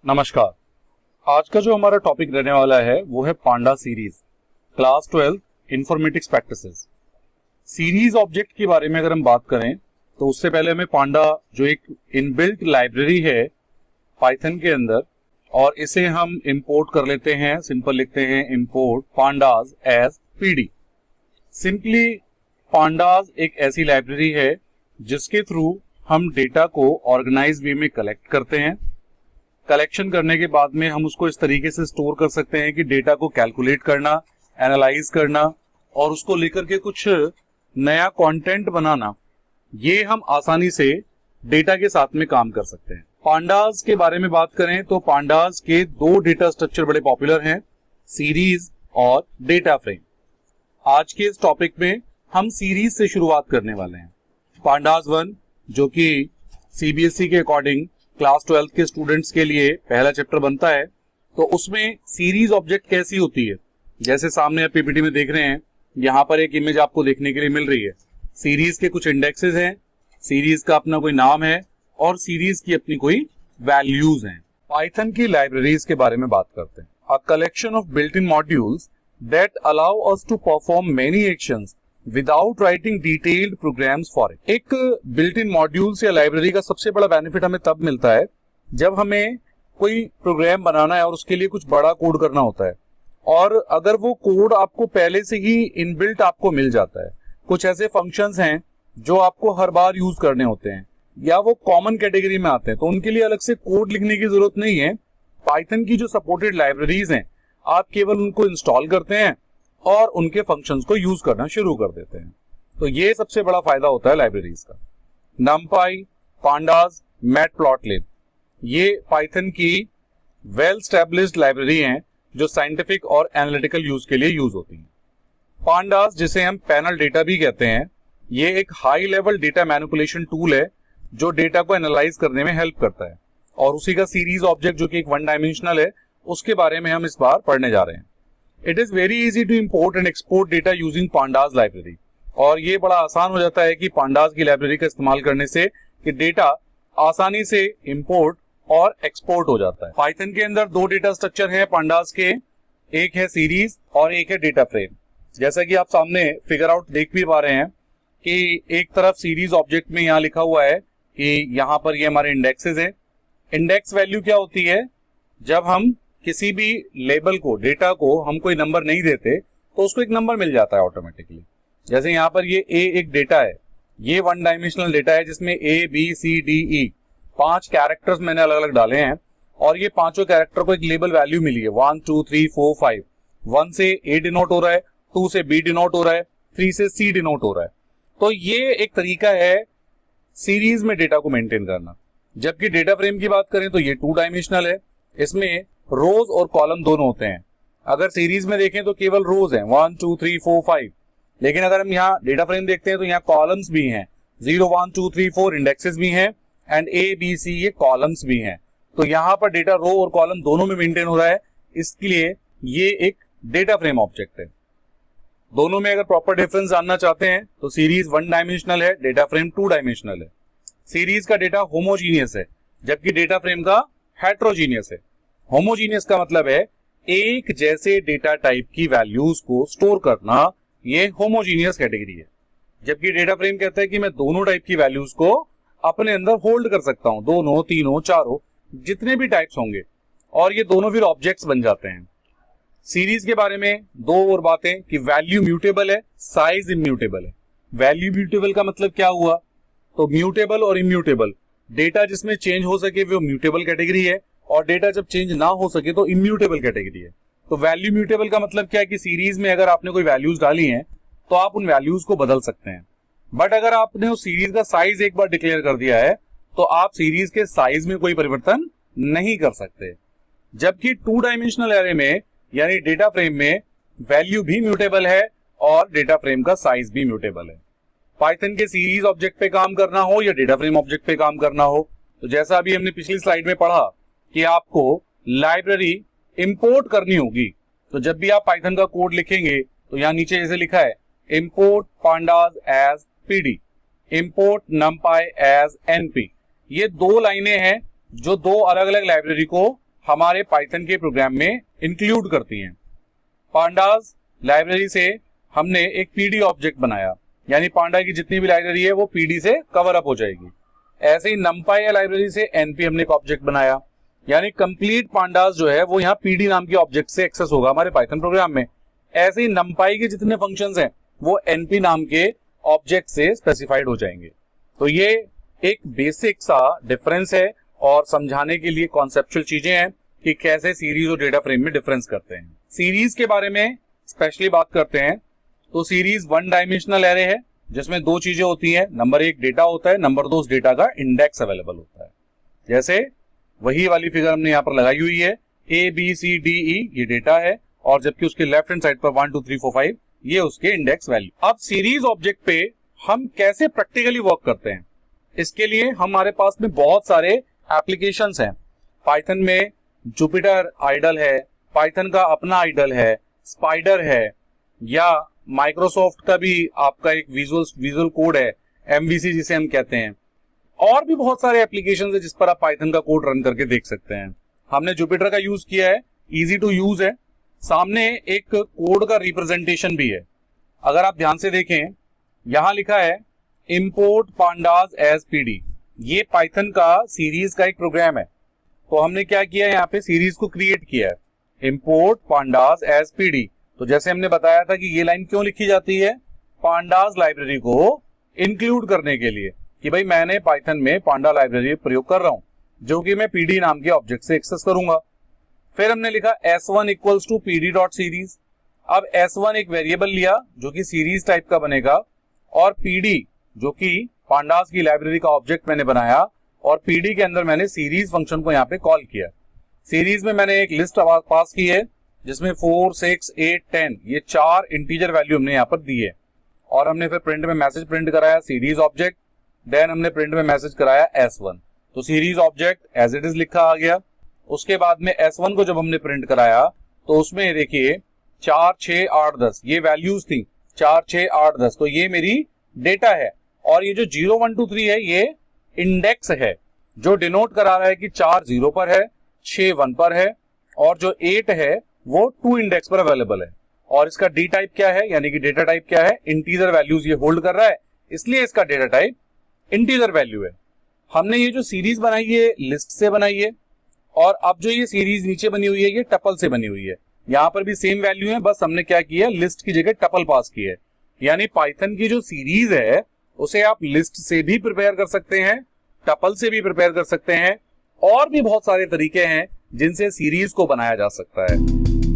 नमस्कार। आज का जो हमारा टॉपिक रहने वाला है वो है panda series, class 12 informatics practices. Series object के बारे में अगर हम बात करें तो उससे पहले हमें पांडा जो एक इनबिल्ट लाइब्रेरी है पाइथन के अंदर, और इसे हम इंपोर्ट कर लेते हैं। सिंपल लिखते हैं import pandas as PD. Simply pandas एक ऐसी लाइब्रेरी है जिसके थ्रू हम डेटा को ऑर्गेनाइज वे में कलेक्ट करते हैं। कलेक्शन करने के बाद में हम उसको इस तरीके से स्टोर कर सकते हैं कि डेटा को कैलकुलेट करना, एनालाइज करना और उसको लेकर के कुछ नया कंटेंट बनाना, ये हम आसानी से डेटा के साथ में काम कर सकते हैं। पांडास के बारे में बात करें तो पांडास के दो डेटा स्ट्रक्चर बड़े पॉपुलर हैं, सीरीज और डेटा फ्रेम। आज के इस टॉपिक में हम सीरीज से शुरुआत करने वाले हैं। पांडास 1 जो कि सीबीएसई के अकॉर्डिंग क्लास 12 के स्टूडेंट्स के लिए पहला चैप्टर बनता है, तो उसमें सीरीज ऑब्जेक्ट कैसी होती है, जैसे सामने आप पीपीटी में देख रहे हैं, यहां पर एक इमेज आपको देखने के लिए मिल रही है। सीरीज के कुछ इंडेक्सेस हैं, सीरीज का अपना कोई नाम है और सीरीज की अपनी कोई वैल्यूज हैं। पाइथन की लाइब्रेरीज के बारे में बात करते हैं। A collection of built in modules that allow us to perform many actions without writing detailed programs for it. एक बिल्ट इन मॉड्यूल्स या लाइब्रेरी का सबसे बड़ा बेनिफिट हमें तब मिलता है जब हमें कोई प्रोग्राम बनाना है और उसके लिए कुछ बड़ा कोड करना होता है, और अगर वो कोड आपको पहले से ही इनबिल्ट आपको मिल जाता है। कुछ ऐसे फंक्शंस हैं जो आपको हर बार यूज करने होते हैं या वो कॉमन कैटेगरी में आते हैं, तो उनके लिए अलग से कोड लिखने की जरूरत नहीं है। पाइथन की जो सपोर्टेड लाइब्रेरीज हैं, आप केवल उनको इंस्टॉल करते हैं और उनके फंक्शंस को यूज करना शुरू कर देते हैं। तो ये सबसे बड़ा फायदा होता है लाइब्रेरीज का। नमपाई, पांडास, मैटप्लॉटलिब, ये पाइथन की वेल स्टैब्लिश्ड लाइब्रेरी हैं जो साइंटिफिक और एनालिटिकल यूज के लिए यूज होती हैं। पांडास, जिसे हम पैनल डेटा भी कहते हैं, ये एक high level data manipulation tool है जो डेटा को एनालाइज करने में हेल्प करता है, और उसी का सीरीज ऑब्जेक्ट जो कि एक वन डायमेंशनल है, उसके बारे में हम इस बार पढ़ने जा रहे हैं। It is very easy to import and export data using pandas library, और ये बड़ा आसान हो जाता है कि पांडास की लाइब्रेरी का इस्तेमाल करने से कि डेटा आसानी से इंपोर्ट और एक्सपोर्ट हो जाता है। पाइथन के अंदर दो डेटा स्ट्रक्चर हैं पांडास के, एक है सीरीज और एक है डेटा फ्रेम। जैसा कि आप सामने फिगर आउट देख भी पा रहे हैं कि एक तरफ सीरीज ऑब्जेक्ट में यहाँ लिखा हुआ है कि यहाँ पर ये हमारे इंडेक्सेस हैं। इंडेक्स वैल्यू क्या होती है? जब हम किसी भी लेबल को, डेटा को हम कोई नंबर नहीं देते तो उसको एक नंबर मिल जाता है ऑटोमेटिकली। जैसे यहाँ पर ये ए एक डेटा है, ये वन डायमेंशनल डेटा है जिसमें A B C D E 5 characters मैंने अलग अलग डाले हैं, और ये पांचों कैरेक्टर को एक लेबल वैल्यू मिली है 1 2 3 4 5। 1 से ए डिनोट हो रहा है, 2 से बी डिनोट हो रहा है, 3 से सी डिनोट हो रहा है। तो ये एक तरीका है सीरीज में डेटा को मेंटेन करना। जबकि डेटा फ्रेम की बात करें तो ये 2 डायमेंशनल है, इसमें रोज और कॉलम दोनों होते हैं। अगर सीरीज में देखें तो केवल रोज हैं 1 2 3 4 5, लेकिन अगर हम यहाँ डेटा फ्रेम देखते हैं तो यहाँ कॉलम्स भी हैं, 0 1 2 3 4 इंडेक्सेस भी हैं, एंड ए बी सी ये कॉलम्स भी हैं। तो यहाँ पर डेटा रो और कॉलम दोनों में मेंटेन हो रहा है, इसलिए ये एक डेटा फ्रेम ऑब्जेक्ट है। दोनों में अगर प्रॉपर डिफरेंस जानना चाहते हैं तो सीरीज 1 डायमेंशनल है, डेटा फ्रेम 2 डायमेंशनल है। सीरीज का डेटा होमोजीनियस है जबकि डेटा फ्रेम का हेट्रोजीनियस है। होमोजीनियस का मतलब है एक जैसे डेटा टाइप की वैल्यूज को स्टोर करना, ये होमोजीनियस कैटेगरी है। जबकि डेटा फ्रेम कहता है कि मैं दोनों टाइप की वैल्यूज को अपने अंदर होल्ड कर सकता हूं, दोनों, तीनों, चारों, जितने भी टाइप्स होंगे, और ये दोनों फिर ऑब्जेक्ट्स बन जाते हैं। सीरीज के बारे में दो और बातें कि वैल्यू म्यूटेबल है, साइज इम्यूटेबल है। वैल्यू म्यूटेबल का मतलब क्या हुआ? तो म्यूटेबल और इम्यूटेबल, डेटा जिसमें चेंज हो सके वो म्यूटेबल कैटेगरी है, और डेटा जब चेंज ना हो सके तो इम्यूटेबल कैटेगरी है। तो वैल्यू म्यूटेबल का मतलब क्या है कि सीरीज में अगर आपने कोई वैल्यूज डाली हैं तो आप उन वैल्यूज को बदल सकते हैं, बट अगर आपने उस सीरीज का साइज एक बार डिक्लेयर कर दिया है तो आप सीरीज के साइज में कोई परिवर्तन नहीं कर सकते। जबकि 2 डायमेंशनल एरे में यानी डेटा फ्रेम में वैल्यू भी म्यूटेबल है और डेटा फ्रेम का साइज भी म्यूटेबल है। पाइथन के सीरीज ऑब्जेक्ट पे काम करना हो या डेटा फ्रेम ऑब्जेक्ट पे काम करना हो, तो जैसा अभी हमने पिछली स्लाइड में पढ़ा कि आपको लाइब्रेरी इंपोर्ट करनी होगी, तो जब भी आप पाइथन का कोड लिखेंगे तो यहां नीचे जैसे लिखा है import pandas as PD, import NumPy as NP, ये 2 लाइनें हैं जो 2 अलग अलग लाइब्रेरी को हमारे पाइथन के प्रोग्राम में इंक्लूड करती हैं। पांडास लाइब्रेरी से हमने एक पीडी ऑब्जेक्ट बनाया, यानी पांडा की जितनी भी लाइब्रेरी है वो पीडी से कवर अप हो जाएगी। ऐसे ही numpy लाइब्रेरी से एनपी हमने एक ऑब्जेक्ट बनाया, यानी कंप्लीट पांडास जो है वो यहाँ पीडी नाम के ऑब्जेक्ट से एक्सेस होगा हमारे पाइथन प्रोग्राम में। ऐसे ही numpy के जितने फंक्शंस हैं वो एनपी नाम के ऑब्जेक्ट से स्पेसिफाइड हो जाएंगे। तो ये एक बेसिक सा डिफरेंस है और समझाने के लिए कॉन्सेप्चुअल चीजें हैं कि कैसे सीरीज और डेटा फ्रेम में डिफरेंस करते हैं। सीरीज के बारे में स्पेशली बात करते हैं तो सीरीज वन डायमेंशनल एरे है जिसमें दो चीजें होती हैं, नंबर एक डेटा होता है, नंबर दो उस डेटा का इंडेक्स अवेलेबल होता है। जैसे वही वाली फिगर हमने यहाँ पर लगाई हुई है, ए बी सी डी ई ये डेटा है और जबकि उसके लेफ्ट हैंड साइड पर 1 2 3 4 5 ये उसके इंडेक्स वैल्यू। अब सीरीज ऑब्जेक्ट पे हम कैसे प्रैक्टिकली वर्क करते हैं, इसके लिए हमारे पास में बहुत सारे एप्लीकेशंस हैं। पाइथन में जुपिटर आइडल है, पाइथन का अपना आइडल है, स्पाइडर है, या माइक्रोसॉफ्ट का भी आपका एक विजुअल कोड है एमवीसी जिसे हम कहते हैं। और भी बहुत सारे एप्लीकेशंस है जिस पर आप पाइथन का कोड रन करके देख सकते हैं। हमने जुपिटर का यूज किया है, इजी टू यूज है, सामने एक कोड का रिप्रेजेंटेशन भी है। अगर आप ध्यान से देखें यहां लिखा है इंपोर्ट पांडास एज पीडी, ये पाइथन का सीरीज का एक प्रोग्राम है। तो हमने क्या किया है, यहाँ पे सीरीज को क्रिएट किया है, इंपोर्ट पांडास एज पीडी। तो जैसे हमने बताया था कि ये लाइन क्यों लिखी जाती है, पांडास लाइब्रेरी को इंक्लूड करने के लिए कि भाई मैंने पाइथन में पांडा लाइब्रेरी प्रयोग कर रहा हूं जो कि मैं पीडी नाम के ऑब्जेक्ट से एक्सेस करूंगा। फिर हमने लिखा s1 equals to PD dot series. अब s1 एक वेरिएबल लिया जो कि सीरीज टाइप का बनेगा और पीडी जो कि पांडास की लाइब्रेरी का ऑब्जेक्ट मैंने बनाया और पीडी के अंदर मैंने सीरीज फंक्शन को यहाँ पे कॉल किया। सीरीज में मैंने एक लिस्ट पास की है जिसमें 4 6 8 10 ये 4 इंटीजर वैल्यू हमने यहाँ पर दी है और हमने फिर प्रिंट में मैसेज प्रिंट कराया सीरीज ऑब्जेक्ट, देन हमने प्रिंट में मैसेज कराया s1। तो series object as it is लिखा आ गया। उसके बाद में s1 को जब हमने प्रिंट कराया तो उसमें देखिए 4 6 8 10 ये वैल्यूज थी, 4 6 8 10, तो ये मेरी डेटा है और ये जो 0 1 2 3 है ये इंडेक्स है जो डिनोट करा रहा है कि 4 0 पर है, 6 1 पर है और जो 8 है वो 2 इंडेक्स पर अवेलेबल है। और इसका डी टाइप क्या है, यानी कि डेटा टाइप क्या है, इंटीजर वैल्यूज ये होल्ड कर रहा है, इसलिए इसका डेटा टाइप इंटीजर वैल्यू है। हमने ये जो सीरीज बनाई है लिस्ट से बनाई है और अब जो ये सीरीज नीचे बनी हुई है ये टपल से बनी हुई है। यहाँ पर भी सेम वैल्यू है, बस हमने क्या किया, लिस्ट की जगह टपल पास की है। यानी पाइथन की जो सीरीज है उसे आप लिस्ट से भी प्रिपेयर कर सकते हैं, टपल से भी प्रिपेयर कर सकते हैं और भी बहुत सारे तरीके हैं जिनसे सीरीज को बनाया जा सकता है।